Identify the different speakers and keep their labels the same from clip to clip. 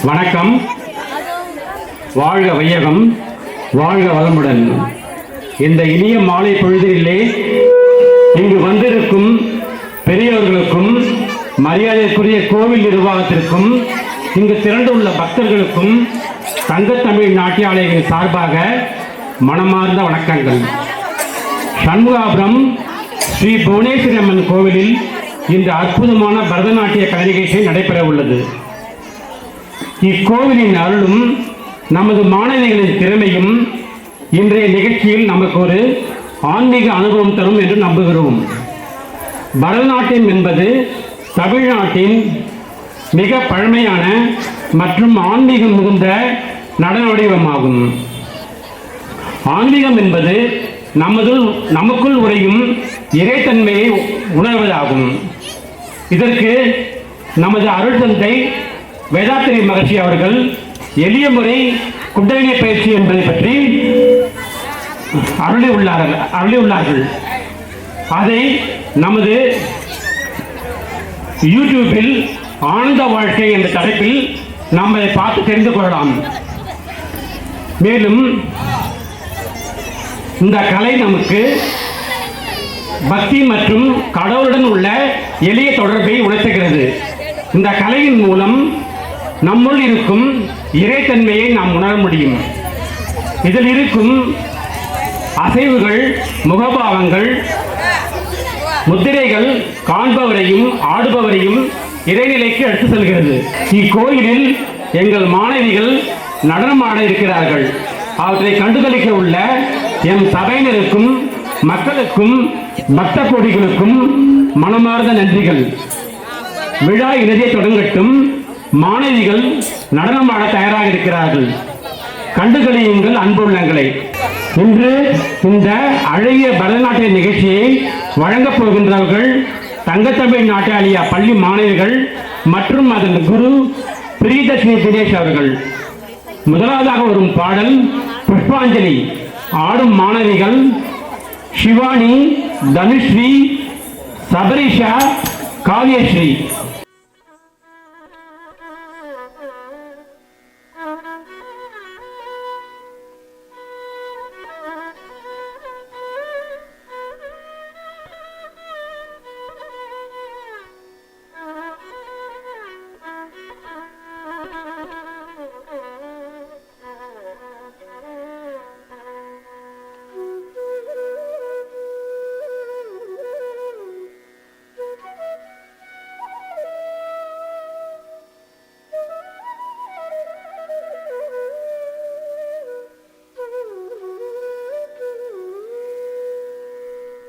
Speaker 1: வணக்கம். வாழ்க வையகம், வாழ்க வளமுடன். இந்த இனிய மாலை பொழுதிலே இங்கு வந்திருக்கும் பெரியவர்களுக்கும் மரியாதைக்குரிய கோவில் நிர்வாகத்திற்கும் இங்கு திரண்டுள்ள பக்தர்களுக்கும் தங்கத்தமிழ் நாட்டியாலயங்களின் சார்பாக மனமார்ந்த வணக்கங்கள். சண்முகாபுரம் ஸ்ரீ புவனேஸ்வரி அம்மன் கோவிலில் இந்த அற்புதமான பரதநாட்டிய கலை நிகழ்ச்சி நடைபெற உள்ளது. இக்கோவிலின் அருளும் நமது மாணவிகளின் திறமையும் இன்றைய நிகழ்ச்சியில் நமக்கு ஒரு ஆன்மீக அனுபவம் தரும் என்று நம்புகிறோம். பரதநாட்டியம் என்பது தமிழ்நாட்டின் மிக பழமையான மற்றும் ஆன்மீகம் மிகுந்த நடன வடிவமாகும். ஆன்மீகம் என்பது நமக்குள் உறையும் இறைத்தன்மையை உணர்வதாகும். இதற்கு நமது அருள் தந்தை வேதாத்திரி மகர்ஷி அவர்கள் எளிய முறை குண்டலினி பயிற்சி என்பதை பற்றி அருளியுள்ளார்கள். அதை நமது யூடியூபில் ஆனந்த வாழ்க்கை என்ற தலைப்பில் நாம் அதை பார்த்து தெரிந்து கொள்ளலாம். மேலும் இந்த கலை நமக்கு பக்தி மற்றும் கடவுளுடன் உள்ள எளிய தொடர்பை உணர்த்துகிறது. இந்த கலையின் மூலம் நம்முள் இருக்கும் இறைத்தன்மையை நாம் உணர முடியும். இதில் இருக்கும் அசைவுகள், முகபாவங்கள், முத்திரைகள் காண்பவரையும் ஆடுபவரையும் இறைநிலைக்கு எடுத்து செல்கிறது. இக்கோயிலில் எங்கள் மாணவிகள் நடனமாட இருக்கிறார்கள். அவற்றை கண்டுகளிக்க உள்ள எம் சபையினருக்கும் மக்களுக்கும் பக்த கோடிகளுக்கும் மனமார்ந்த நன்றிகள். விழா இறுதியை தொடங்கட்டும். மாணவிகள் நடனமாட தயாராக இருக்கிறார்கள். கண்டுகளியுங்கள் அன்புள்ளங்களை. இன்று இந்த அழகிய பரதநாட்டிய நிகழ்ச்சியை வழங்கப் போகின்றவர்கள் தங்கத்தமிழ் நாட்டியாலய பள்ளி மாணவிகள் மற்றும் அதன் குரு பிரியதர்ஷினி தினேஷ் அவர்கள். முதலாவதாக வரும் பாடல் புஷ்பாஞ்சலி. ஆடும் மாணவிகள் சிவானி, தனுஸ்ரீ, சபரிஷா, காவியஸ்ரீ.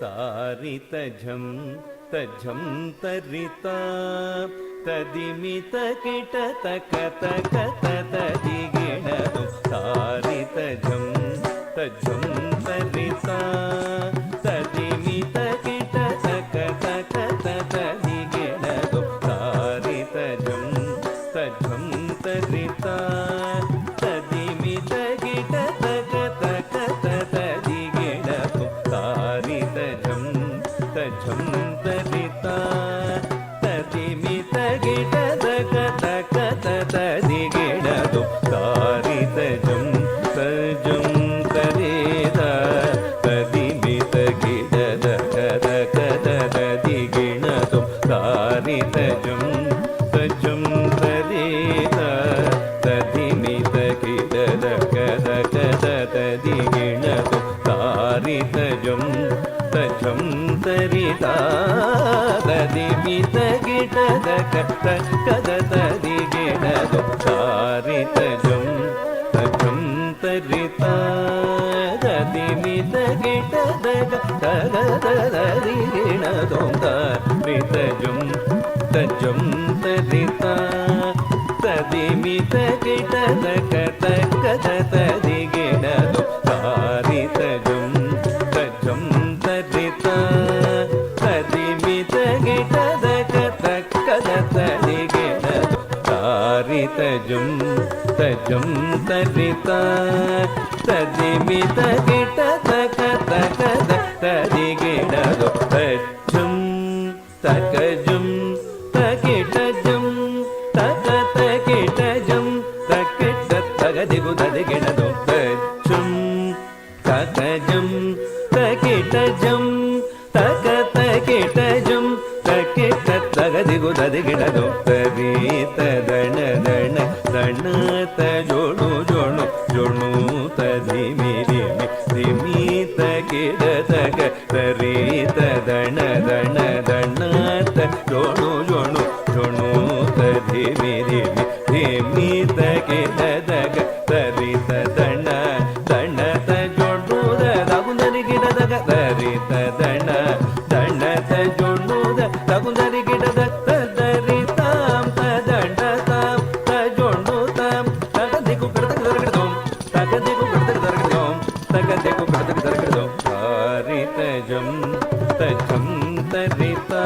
Speaker 2: तारित झम तझम तरिता तदिमित किट तक तक तदिगिण तारित झम तझम तरिता तदिमित किट तक तक तदिगिण तारित झम तझम तरिता तदिमित किट तक तक तदिगिण तारित झम तझम तरिता तदिमित गिट तक तक तदिगिण तारित झम तझम तरिता तदिमित गिट तक तक तदिगिण तारित झम तझम तरिता तदिमित गिट तक तक तदिगिण तारित झम तझम तरिता तदिमित गिट तक तक तदिगिण तारित झम तझम तरिता तदिमित गिट तक तक तदिगिण तारित झम तझम तरिता तदिमित गिट तक तक तदिगिण तारित झम तझम तरिता तदिमित गिट तक तक तदिगिण तारित झम तझम तरिता तदिमित गिट तक तक तदिगिण तझम तकजम तकिटजम तक तकिटजम ತಕಜಂ ತಕಿಟಜಂ ತಕ ತಕಿಟಜಂ ತಕಿಟ ತಗದಿಗು ದದಿಗಿಡದು ತರಿ ತದಣ ದಣ ದಣ ತ ಜೋಣು ಜೋಣು ಜೋಣು ತದಿಮಿ ದಿಮಿ ದಿಮಿ ತಕಿಡ ತಗ ತರಿ ತದಣ ದಣ ದಣ ತ ಜೋಣು ಜೋಣು ಜೋಣು ತದಿಮಿ ದಿಮಿ ದಿಮಿ ತಕಿಡ ತಗ ತರಿ ತದಣ ದಣ ತ ಜೋಣು ದಗುಂದರಿ ಗಿಡದಗ ತರಿ ತದಣ ದಣ ತ ಜೋಣು ತಗುಂದರಿ ಗಿಡದ ತದರಿ ತಾಂ ತದಂಡ ತಾಂ ತ ಜೋಣು ತಾಂ ತಗದಿಗು ಕಡದಗ ದರಗಡೋಂ ತಗದಿಗು ಕಡದಗ ದರಗಡೋಂ ತಗದಿಗು ಕಡದಗ ದರಗಡೋಂ ತಾರಿ ತಜಂ ತಜಂ ತರಿತಾ